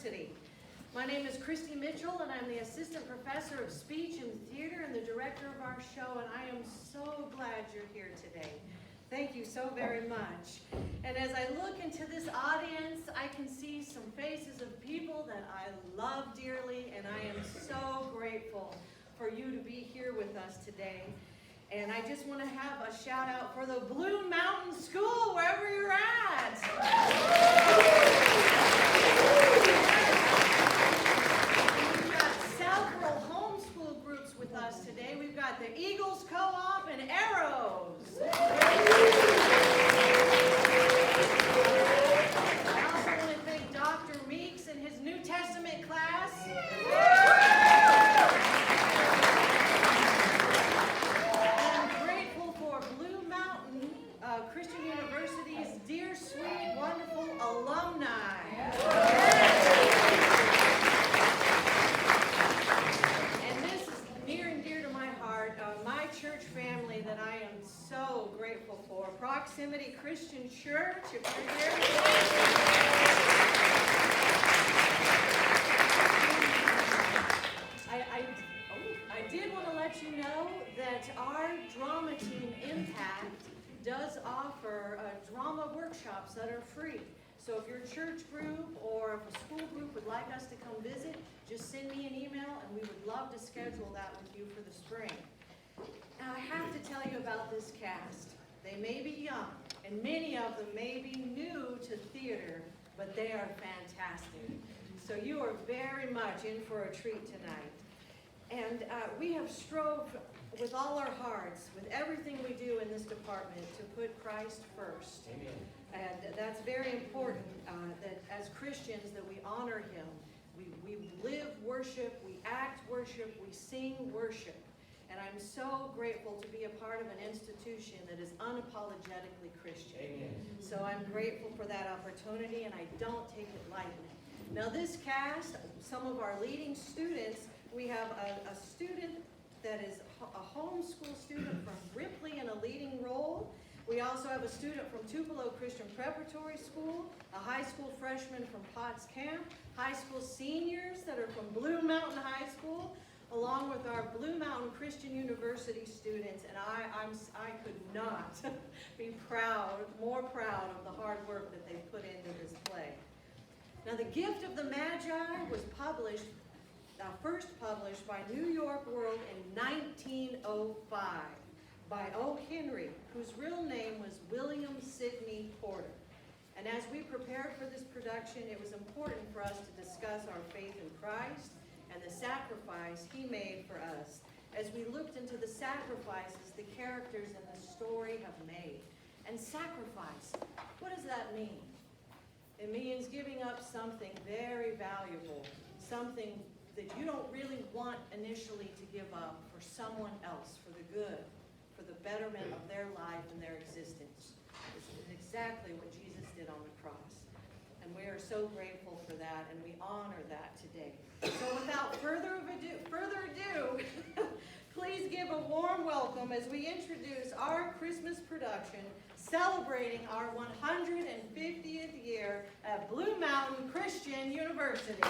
University. My name is Christy Mitchell, and I'm the Assistant Professor of Speech and Theater and the Director of our show, and I am so glad you're here today. Thank you so very much. And as I look into this audience, I can see some faces of people that I love dearly, and I am so grateful for you to be here with us today. And I just want to have a shout out for the Blue Mountain School, wherever you're at. We've got several homeschool groups with us today. We've got the Eagles Co-op and Arrows. I also want to thank Dr. Meeks and his New Testament class. Christian University's dear, sweet, wonderful alumni. And this is near and dear to my heart, my church family that I am so grateful for. Proximity Christian Church, if you're here. I did want to let you know that our drama team, Impact, does offer drama workshops that are free. So if your church group or if a school group would like us to come visit, just send me an email and we would love to schedule that with you for the spring. Now I have to tell you about this cast. They may be young and many of them may be new to theater, but they are fantastic. So you are very much in for a treat tonight. And we have strove with all our hearts, with everything we do in this department, to put Christ first. Amen. And that's very important, that as Christians, that we honor Him. We live worship, we act worship, we sing worship. And I'm so grateful to be a part of an institution that is unapologetically Christian. Amen. So I'm grateful for that opportunity, and I don't take it lightly. Now this cast, some of our leading students, we have a student that is a homeschool student from Ripley in a leading role. We also have a student from Tupelo Christian Preparatory School, a high school freshman from Potts Camp, high school seniors that are from Blue Mountain High School, along with our Blue Mountain Christian University students. And I could not be more proud of the hard work that they put into this play. Now, The Gift of the Magi was first published by New York World in 1905 by O. Henry, whose real name was William Sidney Porter. And as we prepared for this production, it was important for us to discuss our faith in Christ and the sacrifice He made for us. As we looked into the sacrifices the characters in the story have made. And sacrifice, what does that mean? It means giving up something very valuable, something that you don't really want initially to give up for someone else, for the good, for the betterment of their life and their existence. This is exactly what Jesus did on the cross. And we are so grateful for that, and we honor that today. So without further ado, please give a warm welcome as we introduce our Christmas production celebrating our 150th year at Blue Mountain Christian University.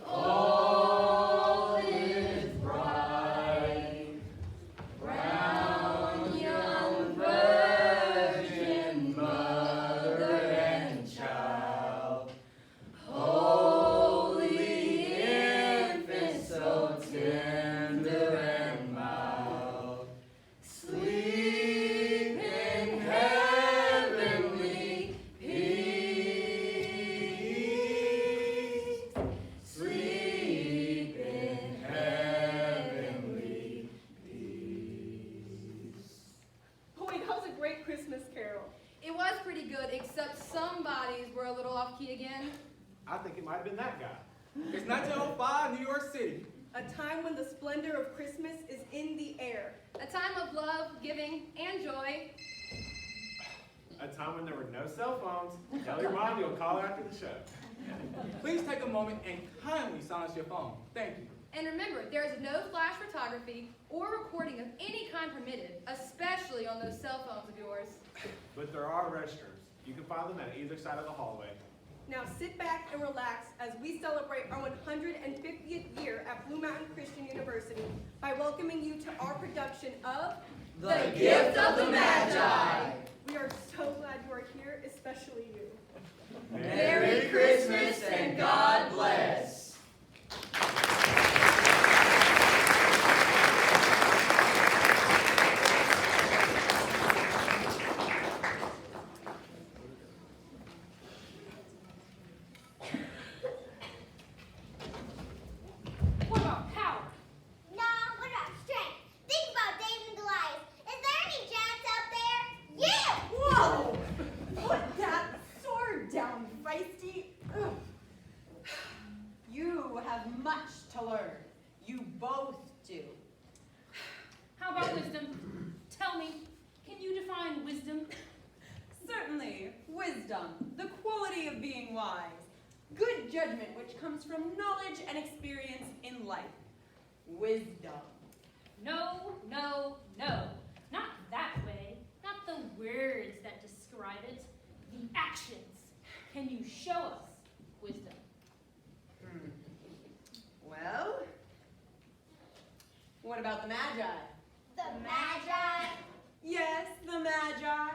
Oh about New York City. A time when the splendor of Christmas is in the air. A time of love, giving, and joy. A time when there were no cell phones. Tell your mom you'll call her after the show. Please take a moment and kindly silence your phone. Thank you. And remember, there is no flash photography or recording of any kind permitted, especially on those cell phones of yours. But there are restrooms. You can find them at either side of the hallway. Now sit back and relax as we celebrate our 150th year at Blue Mountain Christian University by welcoming you to our production of The Gift of the Magi. We are so glad you are here, especially you. Merry Christmas and God bless. What about power? No, what about strength? Think about David and Goliath. Is there any giants out there? Yeah! Whoa! Put that sword down, feisty. Ugh. You have much to learn. You both do. How about wisdom? Tell me, can you define wisdom? Certainly, wisdom, the quality of being wise. Good judgment which comes from knowledge and experience in life. Wisdom. No, no, no. Not that way. Not the words that describe it. The actions. Can you show us wisdom? Well, what about the Magi? The Magi? Yes, the Magi.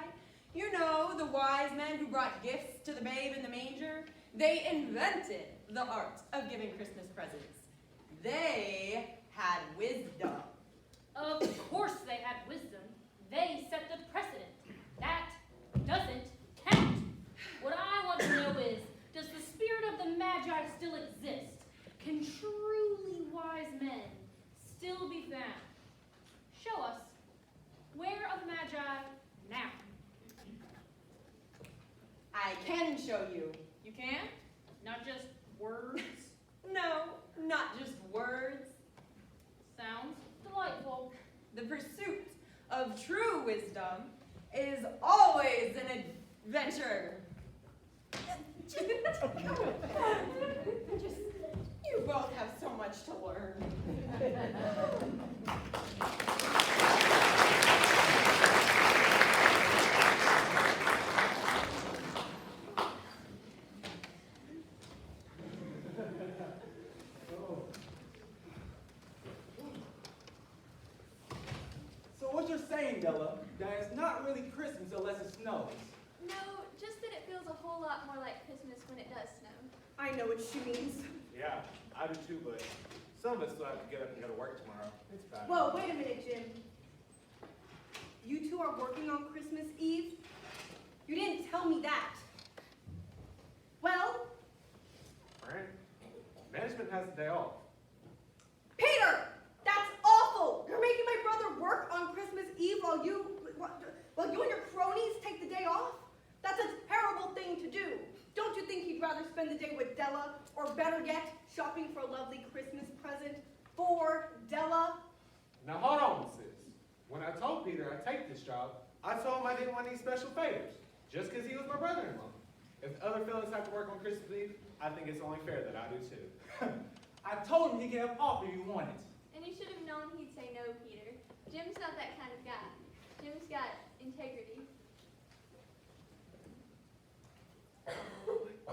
You know, the wise men who brought gifts to the babe in the manger. They invented the art of giving Christmas presents. They had wisdom. Of course they had wisdom. They set the precedent. That doesn't count. What I want to know is, does the spirit of the Magi still exist? Can truly wise men still be found? Show us. Where are the Magi now? I can show you. You can? Not just words? No, not just words. Sounds delightful. The pursuit of true wisdom is always an adventure. Just, you both have so much to learn. So what you're saying, Della, that it's not really Christmas unless it snows. No, just that it feels a whole lot more like Christmas when it does snow. I know what she means. Yeah, I do too, but some of us still have to get up and go to work tomorrow. It's bad. Whoa, wait a minute, Jim. You two are working on Christmas Eve? You didn't tell me that. Well, Right? Management has the day off. Peter! That's awful! You're making my brother work on Christmas Eve while you and your cronies take the day off? That's a terrible thing to do. Don't you think he'd rather spend the day with Della, or better yet, shopping for a lovely Christmas present for Della? Now hold on, sis. When I told Peter I'd take this job, I told him I didn't want any special favors, just because he was my brother-in-law. If other fellas have to work on Christmas Eve, I think it's only fair that I do too. I told him he could have off if he wanted. And you should have known he'd say no, Peter. Jim's not that kind of guy. Jim's got integrity.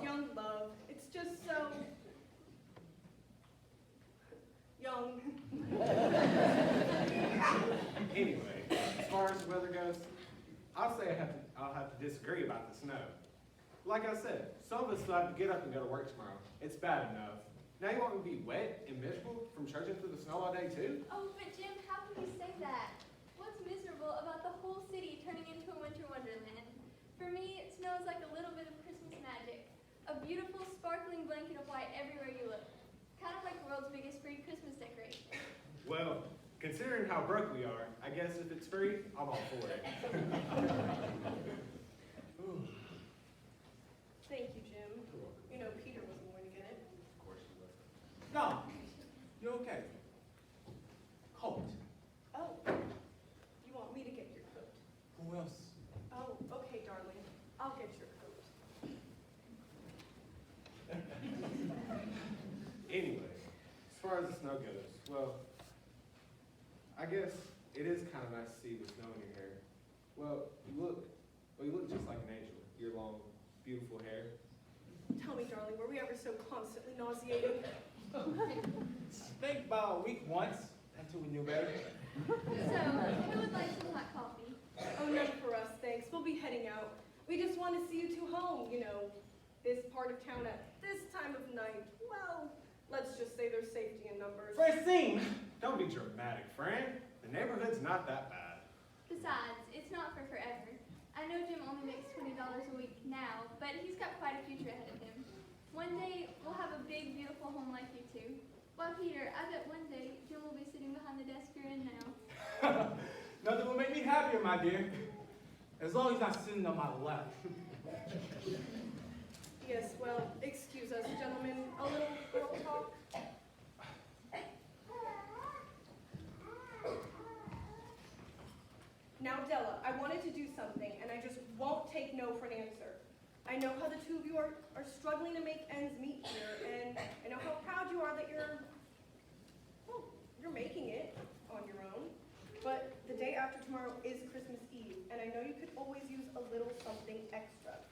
Young love. It's just so young. Anyway, as far as the weather goes, I'll say I'll have to disagree about the snow. Like I said, some of us still have to get up and go to work tomorrow. It's bad enough. Now you want me to be wet and miserable from trudging through the snow all day too? Oh, but Jim, how can you say that? What's miserable about the whole city turning into a winter wonderland? For me, it snows like a little bit of Christmas magic. A beautiful, sparkling blanket of white everywhere you look. Kind of like the world's biggest free Christmas decoration. Well, considering how broke we are, I guess if it's free, I'm all for it. Thank you, Jim. You know, Peter wasn't going to get it. Of course you will. No, far as the snow goes, well, I guess it is kind of nice to see the snow in your hair. Well, you look just like an angel. Your long, beautiful hair. Tell me, darling, were we ever so constantly nauseated? Think about a week once until we knew better. So, who would like some hot coffee? Oh, none for us, thanks. We'll be heading out. We just want to see you two home, you know, this part of town at this time of night. Well, let's just say there's safety in numbers. Francine! Don't be dramatic, friend. The neighborhood's not that bad. Besides, it's not for forever. I know Jim only makes $20 a week now, but he's got quite a future ahead of him. One day, we'll have a big, beautiful home like you two. Well, Peter, I bet one day Jim will be sitting behind the desk you're in now. Nothing will make me happier, my dear. As long as he's not sitting on my lap. Yes, well, excuse us, gentlemen. A little girl talk. Now, Della, I wanted to do something, and I just won't take no for an answer. I know how the two of you are struggling to make ends meet here, and I know how proud you are that you're making it on your own. But the day after tomorrow is Christmas Eve, and I know you could always use a little something extra.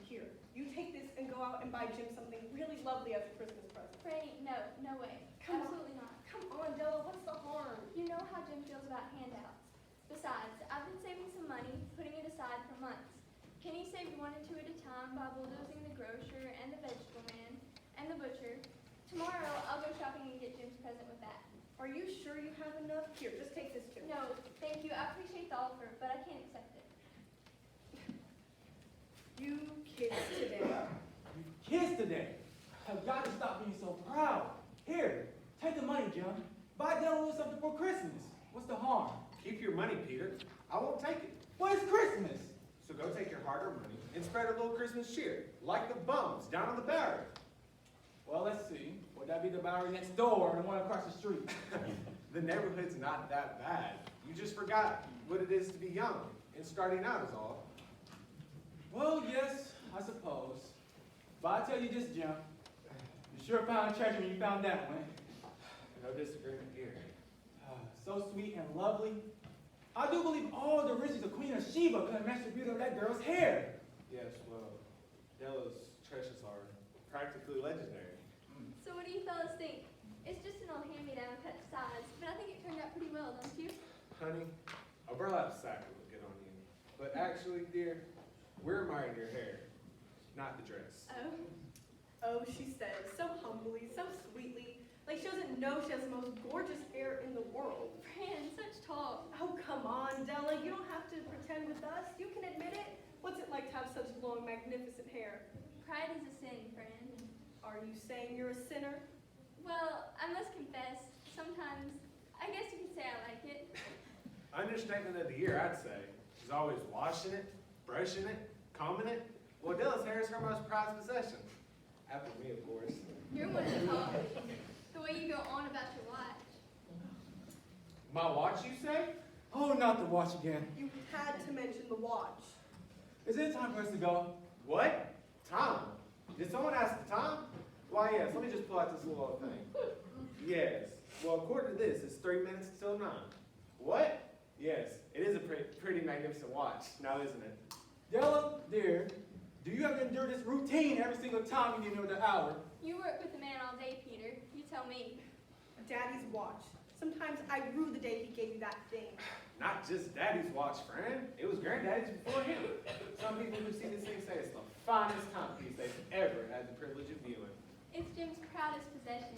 Here, you take this and go out and buy Jim something really lovely as a Christmas present. Franny, no, no way. Come on. Absolutely not. Come on, Della, what's the harm? You know how Jim feels about handouts. Besides, I've been saving some money, putting it aside for months. Kenny saved one or two at a time by bulldozing the grocer and the vegetable man and the butcher. Tomorrow, I'll go shopping and get Jim's present with that. Are you sure you have enough? Here, just take this too. No, thank you. I appreciate the offer, but I can't accept it. You kids today. You kids today have got to stop being so proud. Here, take the money, Jim. Buy Della a little something for Christmas. What's the harm? Keep your money, Peter. I won't take it. Well, it's Christmas. So go take your hard-earned money and spread a little Christmas cheer, like the bums down on the Bowery. Well, let's see. Would that be the Bowery next door or the one across the street? The neighborhood's not that bad. You just forgot what it is to be young and starting out is all. Well, yes, I suppose. But I tell you this, Jim. You sure found a treasure when you found that one. No disagreement here. So sweet and lovely. I do believe all the riches of Queen of Sheba couldn't match the beauty of that girl's hair. Yes, well, Della's treasures are practically legendary. So what do you fellas think? It's just an old hand-me-down cut to size, but I think it turned out pretty well, don't you? Honey, a burlap sack would look good on you. But actually, dear, we're admiring your hair, not the dress. Oh, she says, so humbly, so sweetly, like she doesn't know she has the most gorgeous hair in the world. Fran, such talk. Oh, come on, Della, you don't have to pretend with us. You can admit it. What's it like to have such long, magnificent hair? Pride is a sin, Fran. Are you saying you're a sinner? Well, I must confess, sometimes, I guess you could say I like it. Understatement of the year, I'd say. She's always washing it, brushing it, combing it. Well, Della's hair is her most prized possession. After me, of course. You're one to talk. The way you go on about your watch. My watch, you say? Oh, not the watch again. You had to mention the watch. Is it time for us to go? What? Time? Did someone ask the time? Why, yes, let me just pull out this little old thing. Yes. Well, according to this, it's 3 minutes till 9. What? Yes, it is a pretty magnificent watch, now isn't it? Della, dear, do you have to endure this routine every single time you need to know the hour? You work with the man all day, Peter. You tell me. Daddy's watch. Sometimes I rue the day he gave you that thing. Not just Daddy's watch, friend. It was Granddaddy's before him. Some people who see this thing say it's the finest timepiece they've ever had the privilege of viewing. It's Jim's proudest possession.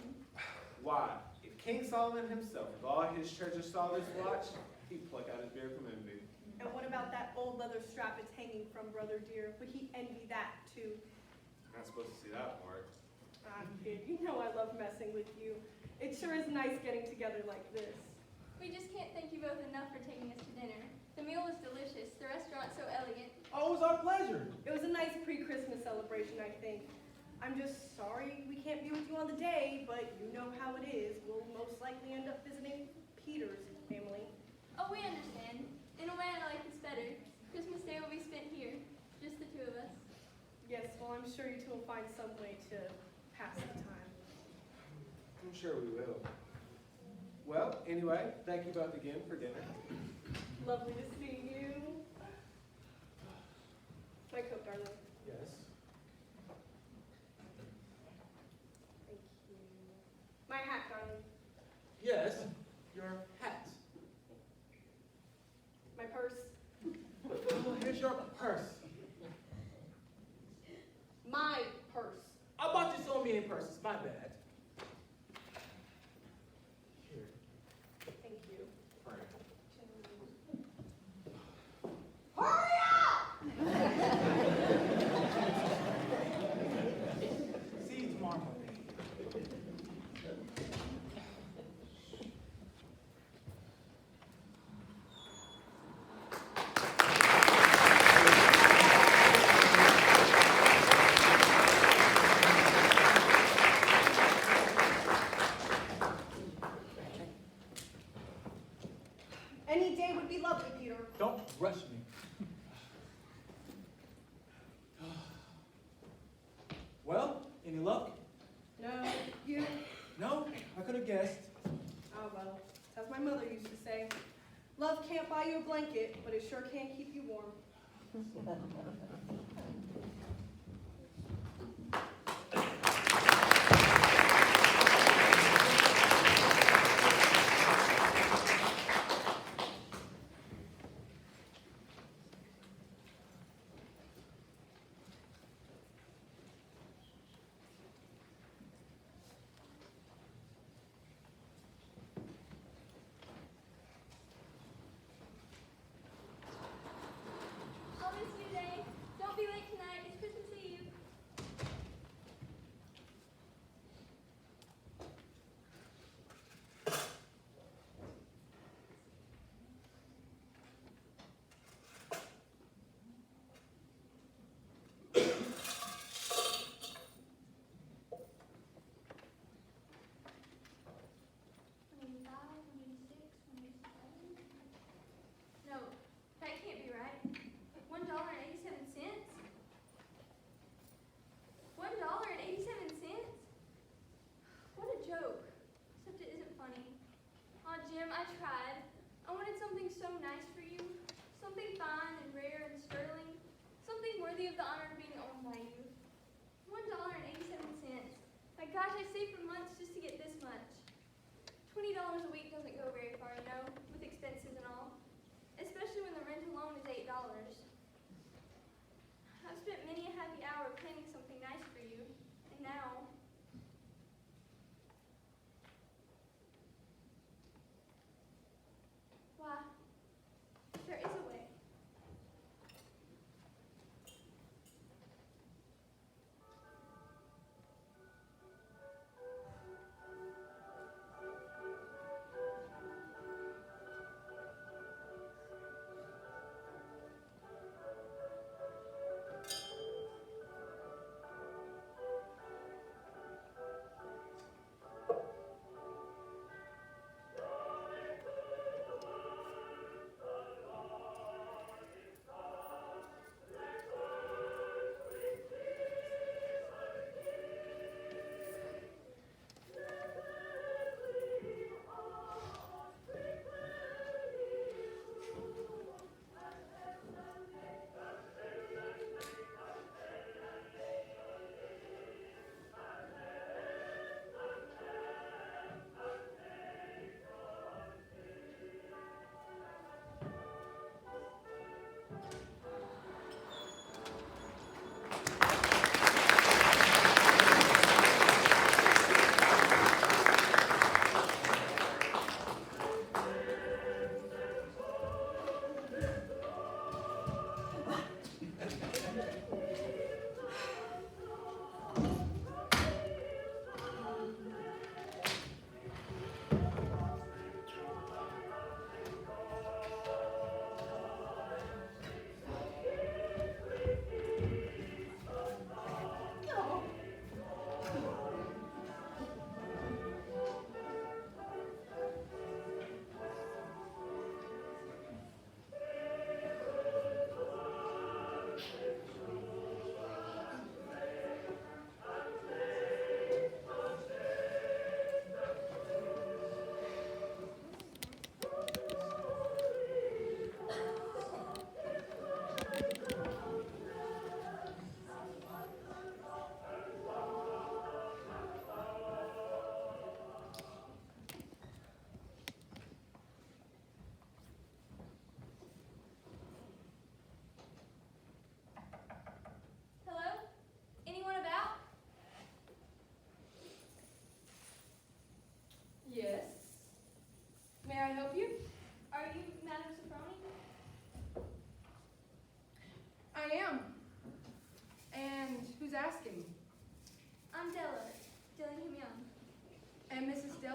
Why, if King Solomon himself, with all his treasures, saw this watch, he'd pluck out his beard from envy. And what about that old leather strap it's hanging from, brother dear? Would he envy that too? Not supposed to see that part. Ah, kid, you know I love messing with you. It sure is nice getting together like this. We just can't thank you both enough for taking us to dinner. The meal was delicious, the restaurant so elegant. Oh, it was our pleasure. It was a nice pre-Christmas celebration, I think. I'm just sorry we can't be with you on the day, but you know how it is. We'll most likely end up visiting Peter's family. Oh, we understand. In a way, I like this better. Christmas Day will be spent here, just the two of us. Yes, well, I'm sure you two will find some way to pass the time. I'm sure sure we will. Well, anyway, thank you both again for dinner. Lovely to see you. My coat, darling. Yes. Thank you. My hat, darling. Yes. Your hat. My purse. Here's your purse. My purse. I bought you so many purses. My bad. Here. Thank you. Frank. Hurry up! See you tomorrow morning. Any day would be lovely, Peter. Don't rush me. Well, any luck? No, you. No, I could have guessed. Oh, well, as my mother used to say, love can't buy you a blanket, but it sure can keep you warm. I'll miss you today. Don't be late tonight. It's Christmas Eve. No, that can't be right. $1.87? $1.87? What a joke. Except it isn't funny. Aw, Jim, I tried. I wanted something so nice for you. Something fine and rare and sterling. Something worthy of the honor of being owned by you. $1.87. My gosh, I saved for months just to get this much. $20 a week doesn't go very far, you know, with expenses and all. Especially when the rent alone is $8. I've spent many a happy hour planning something nice for you, and now... Why, there is a way.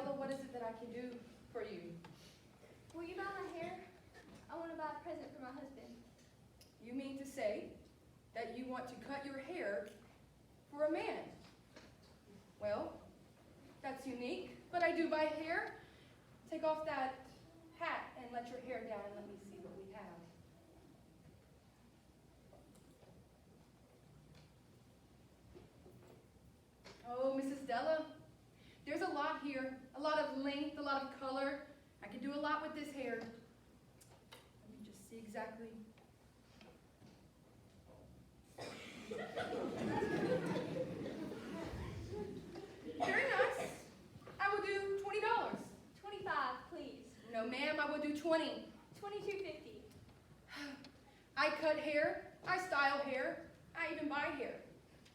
Della, what is it that I can do for you? Will you buy my hair? I want to buy a present for my husband. You mean to say that you want to cut your hair for a man? Well, that's unique, but I do buy hair. Take off that hat and let your hair down and let me see what we have. Oh, Mrs. Della, there's a lot here, a lot of length, a lot of color. I can do a lot with this hair. Let me just see exactly. Very nice. I will do $20. 25, please. No, ma'am, I will do 20. $22.50. I cut hair, I style hair, I even buy hair.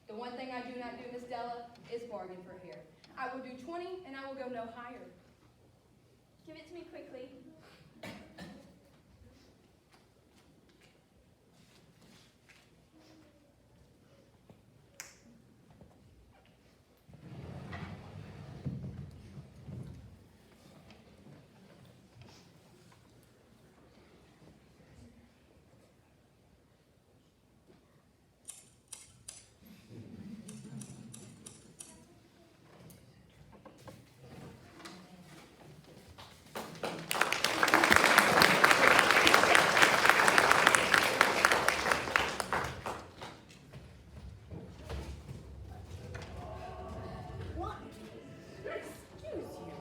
The one thing I do not do, Miss Della, is bargain for hair. I will do 20 and I will go no higher. Give it to me quickly. What? Excuse you.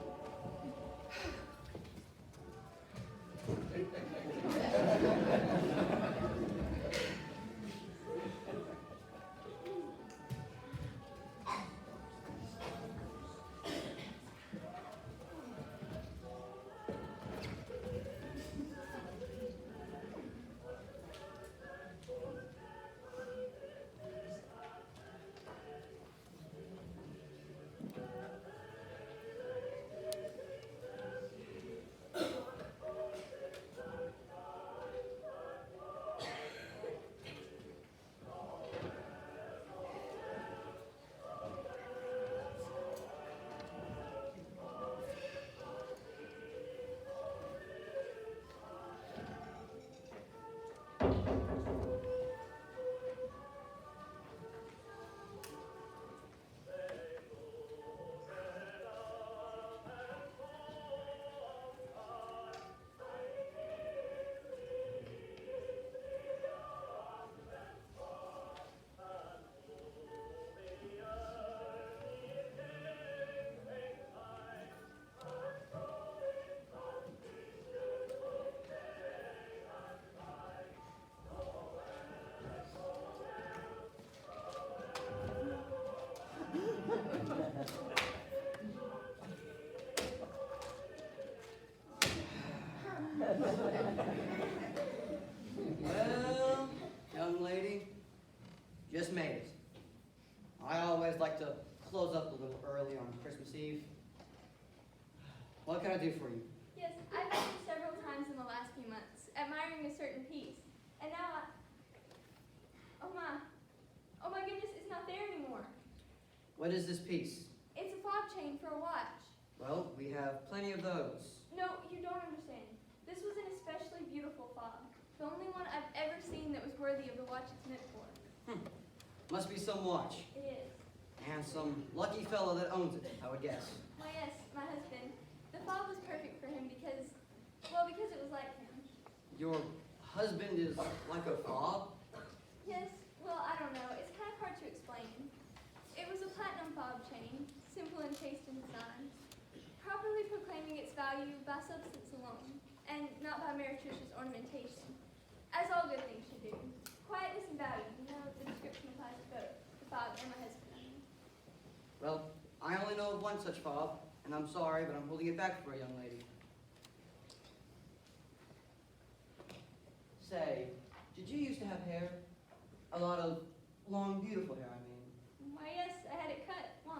Well, young lady, just made it. I always like to close up a little early on Christmas Eve. What can I do for you? Yes, I've been here several times in the last few months, admiring a certain piece. And now oh my goodness, it's not there anymore. What is this piece? It's a fob chain for a watch. Well, we have plenty of those. No, you don't understand. This was an especially beautiful fob. The only one I've ever seen that was worthy of the watch it's meant for. Must be some watch. It is. And some lucky fellow that owns it, I would guess. Why, yes, my husband. The fob was perfect for him because it was like him. Your husband is like a fob? Yes, well, I don't know. It's kind of hard to explain. It was a platinum fob chain, simple in taste and design, properly proclaiming its value by substance alone, and not by meretricious ornamentation, as all good things should do. Quietness and value, you know, the description applies to both, the fob and my husband. Well, I only know of one such fob, and I'm sorry, but I'm holding it back for a young lady. Say, did you used to have hair? A lot of long, beautiful hair, I mean. Why, yes, I had it cut. Why?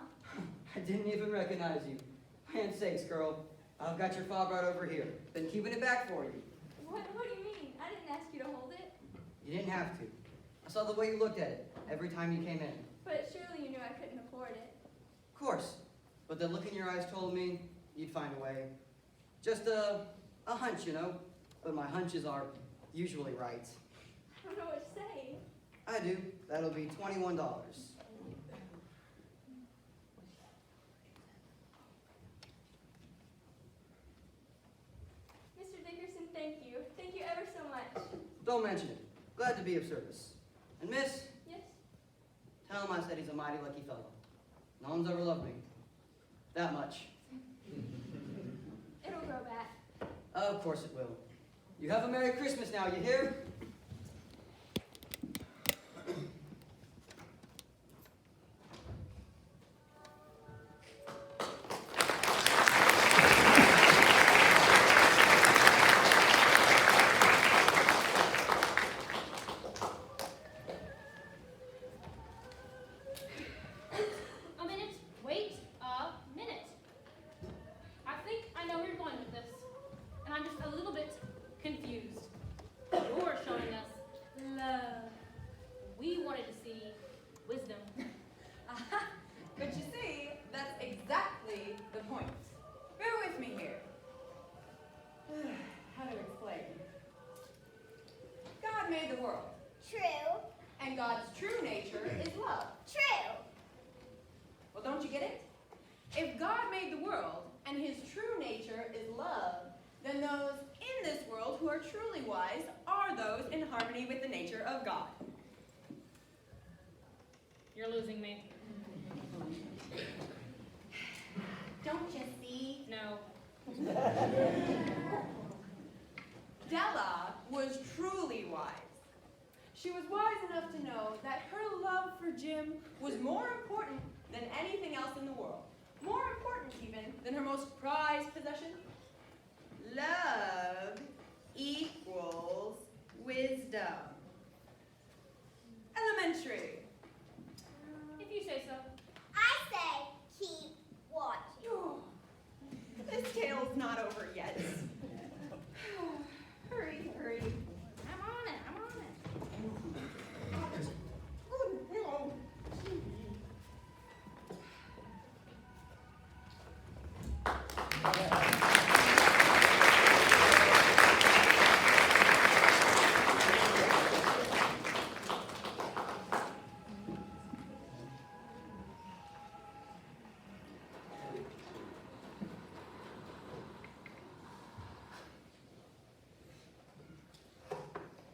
I didn't even recognize you. Man's sakes, girl. I've got your fob right over here. Been keeping it back for you. What do you mean? I didn't ask you to hold it. You didn't have to. I saw the way you looked at it every time you came in. But surely you knew I couldn't afford it. Of course. But the look in your eyes told me you'd find a way. Just a hunch, you know? But my hunches are usually right. I don't know what to say. I do. That'll be $21. Mr. Dickerson, thank you. Thank you ever so much. Don't mention it. Glad to be of service. And miss, Yes? tell him I said he's a mighty lucky fellow. No one's ever loved me. That much. It'll grow back. Of course it will. You have a Merry Christmas now, you hear? A minute. Wait a minute. I think I know where you're going with this. And I'm just a little bit confused. You're showing us love. We wanted to see wisdom. Aha. But you see, that's exactly the point. Bear with me here. How to explain? God made the world, True. and God's true nature is love. True. Well, don't you get it? If God made the world, and his true nature is love, then those in this world who are truly wise are those in harmony with the nature of God. You're losing me. Don't you see? No. Della was truly wise. She was wise enough to know that her love for Jim was more important than anything else in the world. More important even than her most prized possession. Love equals wisdom. Elementary. If you say so. I say keep watching. Oh, this tale's not over yet. Hurry, hurry. I'm on it. I'm on it.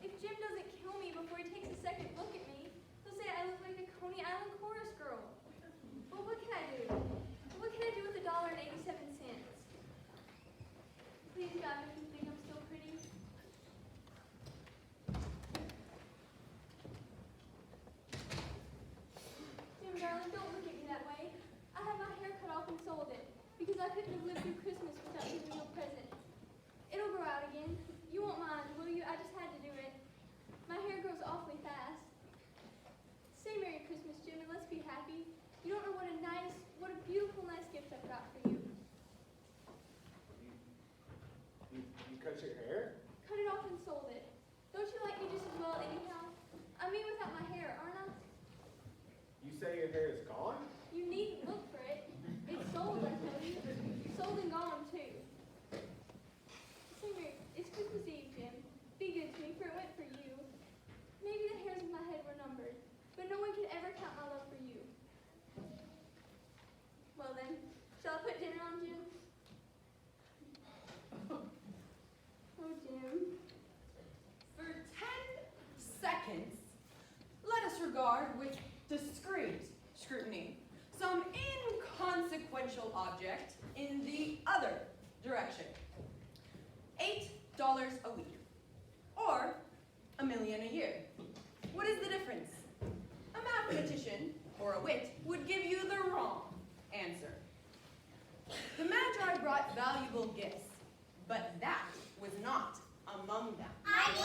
If Jim doesn't kill me before he takes a second look at me, he'll say I look like a Coney Island chorus girl. Well, what can I do? What can I do with $1.87? Please, God, make me think I'm still pretty. Jim, darling, don't look at me that way. I had my hair cut off and sold it because I couldn't have lived through Christmas without giving you a present. It'll grow out again. You won't mind, will you? I just had to do it. My hair grows awfully fast. Say Merry Christmas, Jim, and let's be happy. You don't know what a beautiful, nice gift I've got for you. You cut your hair? Cut it off and sold it. Don't you like me just as well anyhow? I'm me without my hair, aren't I? You say your hair is gone? You needn't look for it. It's sold, I tell you. Sold and gone, too. Say Merry, it's Christmas Eve, Jim. Be good to me, for it went for you. Maybe the hairs of my head were numbered, but no one could ever count my love for you. Well then, shall I put dinner on, Jim? Oh, Jim. For 10 seconds, let us regard with discreet scrutiny some inconsequential object in the other direction. $8 a week, or $1 million a year. What is the difference? A mathematician or a wit would give you the wrong answer. The Magi brought valuable gifts, but that was not among them. I need to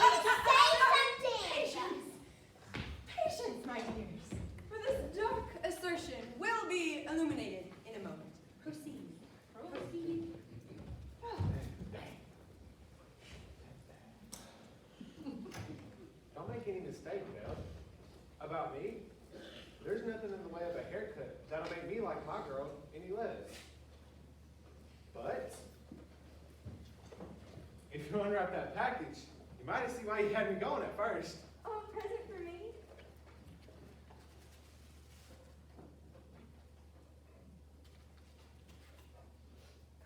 say something. Patience! Patience, my dears, for this dark assertion will be illuminated in a moment. Proceed. Proceed. Don't make any mistake, Deb. About me, there's nothing in the way of a haircut that'll make me like my girl any less. But if you unwrap that package, you might have seen why you had me going at first. Oh, a present for me?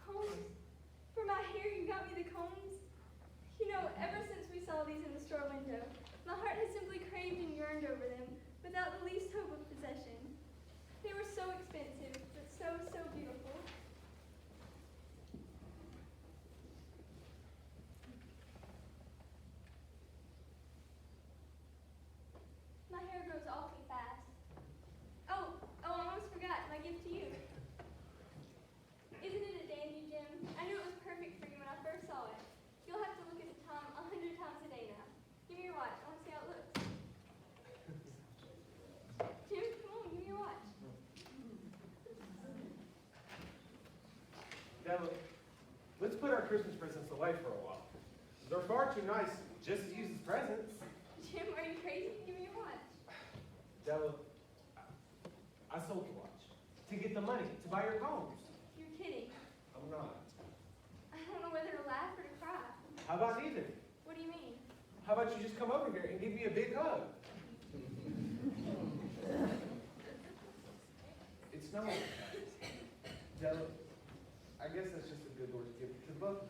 Combs? For my hair, you got me the combs? You know, ever since we saw these in the store window, my heart has simply craved and yearned over them without the least hope of possession. They were so expensive, but so, so beautiful. My hair grows awfully fast. Oh, I almost forgot my gift to you. Isn't it a dandy, Jim? I knew it was perfect for you when I first saw it. You'll have to look at the time 100 times a day now. Give me your watch. I want to see how it looks. Jim, come on, give me your watch. Now, let's put our Christmas presents away for a while. They're far too nice just to use as presents. Jim, are you crazy? Give me your watch. Della, I sold the watch to get the money to buy your combs. You're kidding. I'm not. I don't know whether to laugh or to cry. How about neither? What do you mean? How about you just come over here and give me a big hug? It's not like that. Della, I guess that's just a good Lord's gift to both of us.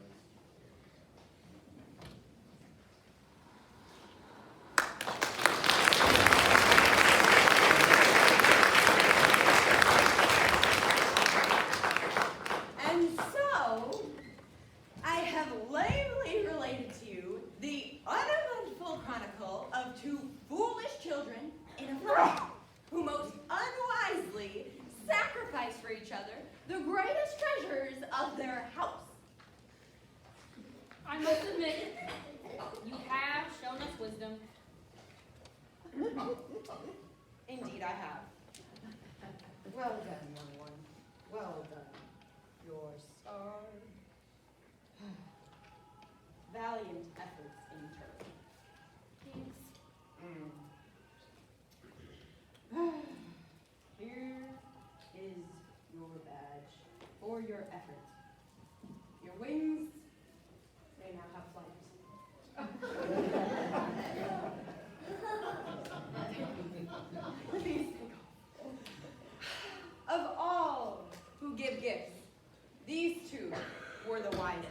And so, I have lamely related to you the uneventful chronicle of two foolish children in a flock who most unwisely sacrifice for each other the greatest treasures of their house. I must admit, you have shown us wisdom. Indeed, I have. Well done, young one. Well done. Your star. Valiant efforts in turn. Thanks. Here is your badge for your effort. Your wings may now have flight. Please take off. Of all who give gifts, these two were the wisest.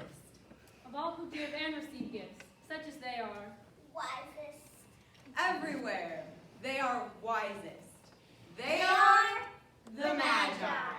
Of all who give and receive gifts, such as they are, Wisest. Everywhere they are wisest. They are the Magi.